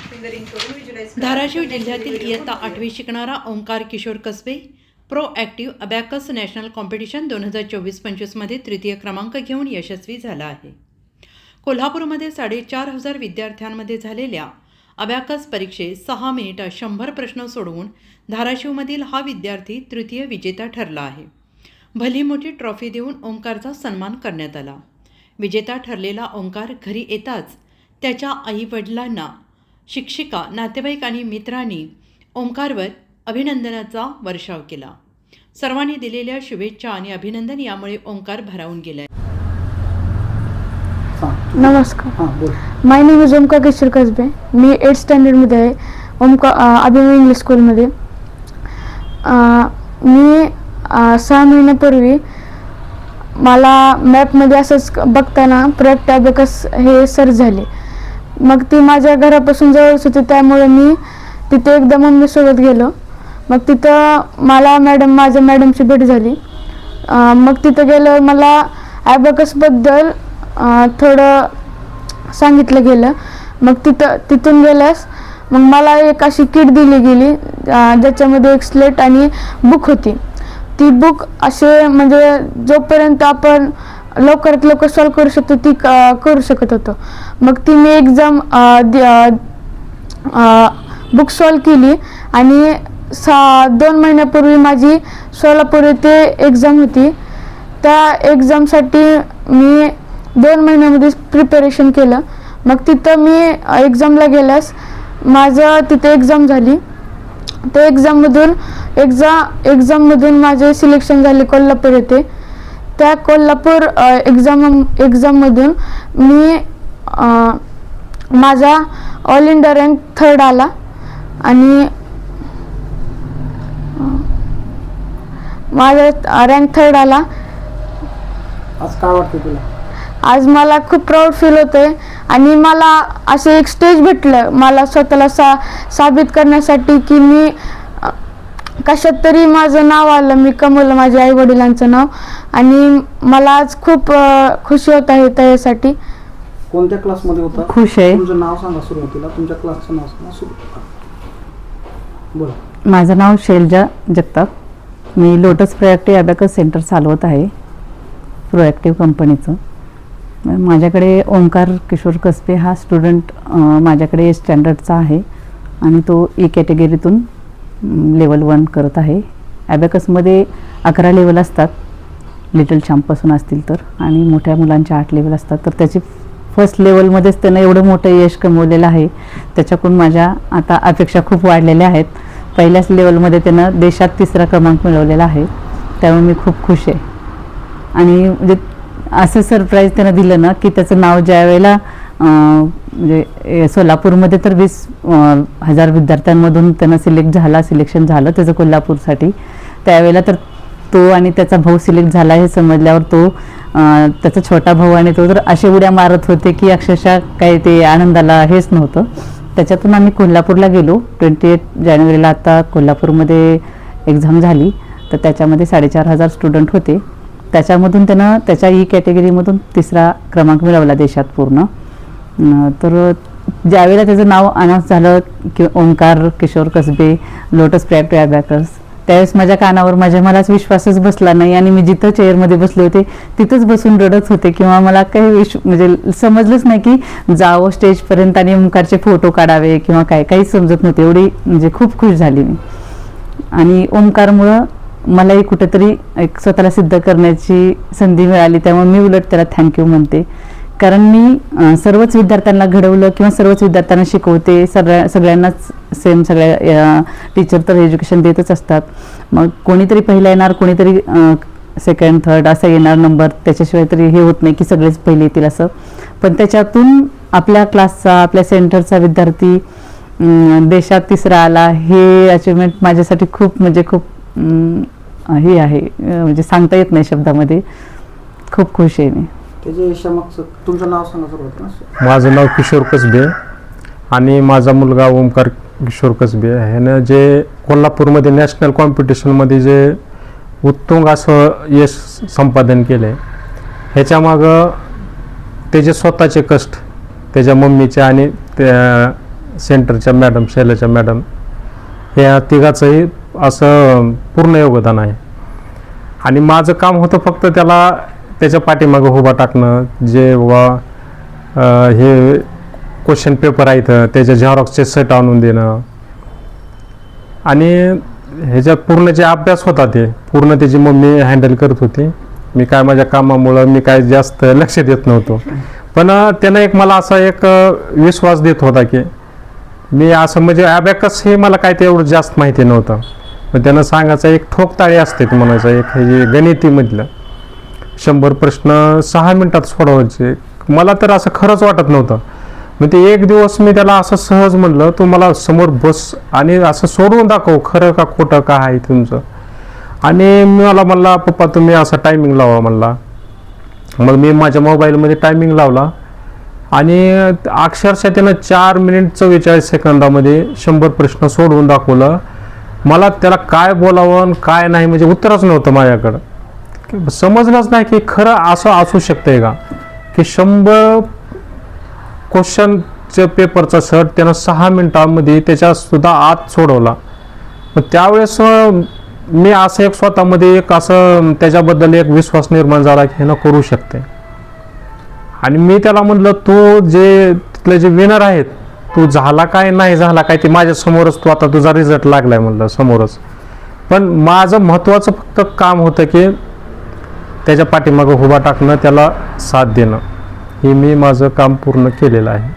धाराशिव जिल्ह्यातील इयत्ता 8वी शिकणारा Omkar Kishor Kasbe proactive abacus national competition 2024-25 मध्ये तृतीय क्रमांक घेऊन यशस्वी झाला आहे. कोल्हापूरमध्ये 4,500 विद्यार्थ्यांमध्ये झालेल्या अबॅकस परीक्षेत 6 मिनिटात 100 प्रश्न सोडवून धाराशिवमधील हा विद्यार्थी तृतीय विजेता ठरला आहे. भली मोठी ट्रॉफी देऊन ओंकारचा सन्मान करण्यात आला. विजेता ठरलेला ओंकार घरी येताच त्याच्या आईवडिलांना, शिक्षिका, नातेवाईक आणि मित्रांनी ओंकारवर अभिनंदनाचा वर्षाव केला. सर्वांनी दिलेल्या शुभेच्छा आणि अभिनंदन यामुळे ओंकार भारावून गेलाय. नमस्कार, my name is Omkar Kishor Kasbe. मी 8th स्टँडर्डमध्ये आहे, अभिनव इंग्लिश स्कूलमध्ये. मी 6 महिन्यापूर्वी मला मॅपमध्ये असंच बघताना प्रोजेक्ट अबॅकस हे सर्च झाले. मग ती माझ्या घरापासून जवळच होती, त्यामुळे मी तिथे एकदा मम्मीसोबत गेलो. मग तिथं मला माझ्या मॅडमची भेट झाली. मग तिथं गेलं, मला अबॅकसबद्दल थोडं सांगितलं गेलं. मग तिथून गेल्यास मग मला एक अशी किट दिली गेली, ज्याच्यामध्ये एक स्लेट आणि बुक होती. ती बुक असे म्हणजे जोपर्यंत आपण लवकरात लवकर सॉल्व करू शकतो ती करू शकत होतो. मग ती मी एक्झाम बुक सॉल्व केली आणि 2 महिन्यापूर्वी माझी सोलापूर येथे एक्झाम होती. त्या एक्झामसाठी मी 2 महिन्यामध्ये प्रिपरेशन केलं. मग तिथं मी एक्झामला गेल्यास माझं तिथे एक्झाम झाली. त्या एक्झाममधून माझे सिलेक्शन झाले कोल्हापूर येथे. त्या कोल्हापूर एक्झाममधून मी माझा ऑल इंडिया रँक 3rd आला. आणि माझा रँक 3rd आला. आज काय वाटतं तुला? आज मला खूप प्राऊड फील होतंय आणि मला असं एक स्टेज भेटलं मला स्वतःला साबित करण्यासाठी की मी कशात तरी माझं नाव आलं, मी कमवलं माझ्या आई वडिलांचं नाव. आणि मला आज खूप खुशी होत आहे त्यासाठी. कोणत्या क्लासमध्ये होता? खुश आहे. तुमचं नाव सांगा सुरुवातीला, तुमच्या क्लासचं नाव सांगा. बरं. माझं नाव शैलजा जगताप. मी लोटस प्रोॲक्टिव्ह अबॅकस सेंटर चालवत आहे, प्रोॲक्टिव्ह कंपनीचं. माझ्याकडे ओंकार किशोर कसबे हा स्टुडंट माझ्याकडे 8th स्टँडर्डचा आहे आणि तो ई कॅटेगरीतून लेवल 1 करत आहे. ॲबॅकसमध्ये 11 लेवल असतात, लिटल चॅम्पपासून असतील तर, आणि मोठ्या मुलांच्या 8 लेवल असतात. तर त्याची फर्स्ट लेवलमध्येच त्यानं एवढं मोठं यश कमवलेलं आहे. त्याच्याकडून माझ्या आता अपेक्षा खूप वाढलेल्या आहेत. पहिल्याच लेवलमध्ये त्यानं देशात 3रा क्रमांक मिळवलेला आहे, त्यामुळे मी खूप खुश आहे. आणि म्हणजे असं सरप्राईज त्यानं दिलं ना की त्याचं नाव ज्या वेळेला म्हणजे सोलापूरमध्ये तर 20,000 विद्यार्थ्यांमधून त्यानं सिलेक्शन झालं त्याचं कोल्हापूरसाठी. त्यावेळेला तर तो आणि त्याचा भाऊ सिलेक्ट झाला हे समजल्यावर तो त्याचा छोटा भाऊ आणि तो तर असे उड्या मारत होते की अक्षरशः काही ते आनंदाला हेच नव्हतं. त्याच्यातून आम्ही कोल्हापूरला गेलो. 28 जानेवारीला आता कोल्हापूरमध्ये एक्झाम झाली, तर त्याच्यामध्ये 4,500 स्टुडंट होते. त्याच्यामधून त्यानं त्याच्या ई कॅटेगरीमधून 3रा क्रमांक मिळवला देशात पूर्ण. तर ज्यावेळेला त्याचं नाव अनाऊन्स झालं की ओंकार किशोर कसबे लोटस प्रोॲक्टिव्ह अबॅकस, त्यावेळेस माझ्या कानावर मलाच विश्वासच बसला नाही. आणि मी जिथं चेअरमध्ये बसले होते तिथंच बसून रडत होते किंवा मला काही म्हणजे समजलंच नाही की जावं स्टेजपर्यंत आणि ओंकारचे फोटो काढावे किंवा काहीच समजत नव्हते. एवढी म्हणजे खूप खुश झाली मी. आणि ओंकारमुळं मलाही कुठेतरी एक स्वतःला सिद्ध करण्याची संधी मिळाली, त्यामुळे मी उलट त्याला थँक्यू म्हणते. कारण मी सर्वच विद्यार्थ्यांना घडवलं किंवा सर्वच विद्यार्थ्यांना शिकवते. सगळ्यांनाच सेम, सगळ्या टीचर तर एज्युकेशन देतच असतात. मग कोणीतरी पहिला येणार, कोणीतरी 2nd 3rd असा येणार नंबर, त्याच्याशिवाय तरी हे होत नाही की सगळेच पहिले येतील असं. पण त्याच्यातून आपल्या क्लासचा, आपल्या सेंटरचा विद्यार्थी देशात 3रा आला, हे अचिव्हमेंट माझ्यासाठी खूप म्हणजे खूप हे आहे, म्हणजे सांगता येत नाही शब्दामध्ये. खूप खुश आहे मी. तुमचं नाव सांगा सुरुवातीला. माझं नाव किशोर कसबे आणि माझा मुलगा ओंकार किशोर कसबे. ह्यानं जे कोल्हापूरमध्ये नॅशनल कॉम्पिटिशनमध्ये जे उत्तुंग असं यश संपादन केलं आहे, ह्याच्यामागं त्याचे स्वतःचे कष्ट, त्याच्या मम्मीचे आणि सेंटरच्या मॅडम, शैलजा मॅडम, ह्या तिघाचंही असं पूर्ण योगदान आहे. आणि माझं काम होतं फक्त त्याला त्याच्या पाठीमागं उभा टाकणं, जे हे क्वेश्चन पेपर आहेत त्याच्या झेरॉक्सचे सेट आणून देणं, आणि ह्याच्यात पूर्ण जे अभ्यास होता ते पूर्ण त्याची मम्मी हँडल करत होती. मी काय माझ्या कामामुळं मी काय जास्त लक्ष देत नव्हतो, पण त्यानं एक मला असा एक विश्वास देत होता की मी असं म्हणजे अबॅकस हे मला काय ते एवढं जास्त माहिती नव्हतं, पण त्यानं सांगायचं एक ठोकताळी असते ते म्हणायचं, एक हे गणितीमधलं 100 प्रश्न 6 मिनिटात सोडवायचे. मला तर असं खरंच वाटत नव्हतं. मग ते एक दिवस मी त्याला असं सहज म्हणलं, तू मला समोर बस आणि असं सोडवून दाखव, खरं का खोटं का आहे तुमचं. आणि मला म्हणला, पप्पा तुम्ही असा टायमिंग लावा म्हणला. मग मी माझ्या मोबाईलमध्ये टायमिंग लावला आणि अक्षरशः त्यानं 4 मिनिट 44 सेकंदामध्ये 100 प्रश्न सोडवून दाखवलं. मला त्याला काय बोलावं आणि काय नाही म्हणजे उत्तरच नव्हतं माझ्याकडं. समजलंच नाही की खरं असं असू शकतंय का की 100 क्वेश्चनच्या पेपरचा सेट त्यानं 6 मिनिटांमध्ये त्याच्या सुद्धा आत सोडवला. मग त्यावेळेस मी असं एक स्वतःमध्ये एक असं त्याच्याबद्दल एक विश्वास निर्माण झाला की हे न करू शकते. आणि मी त्याला म्हटलं, तू जे तिथले जे विनर आहेत, तू झाला काय नाही झाला काय ते माझ्या समोरच, तू आता तुझा रिझल्ट लागलाय म्हणलं समोरच. पण माझं महत्त्वाचं फक्त काम होतं की त्याच्या पाठीमागं उभा टाकणं, त्याला साथ देणं. हे मी माझं काम पूर्ण केलेलं आहे.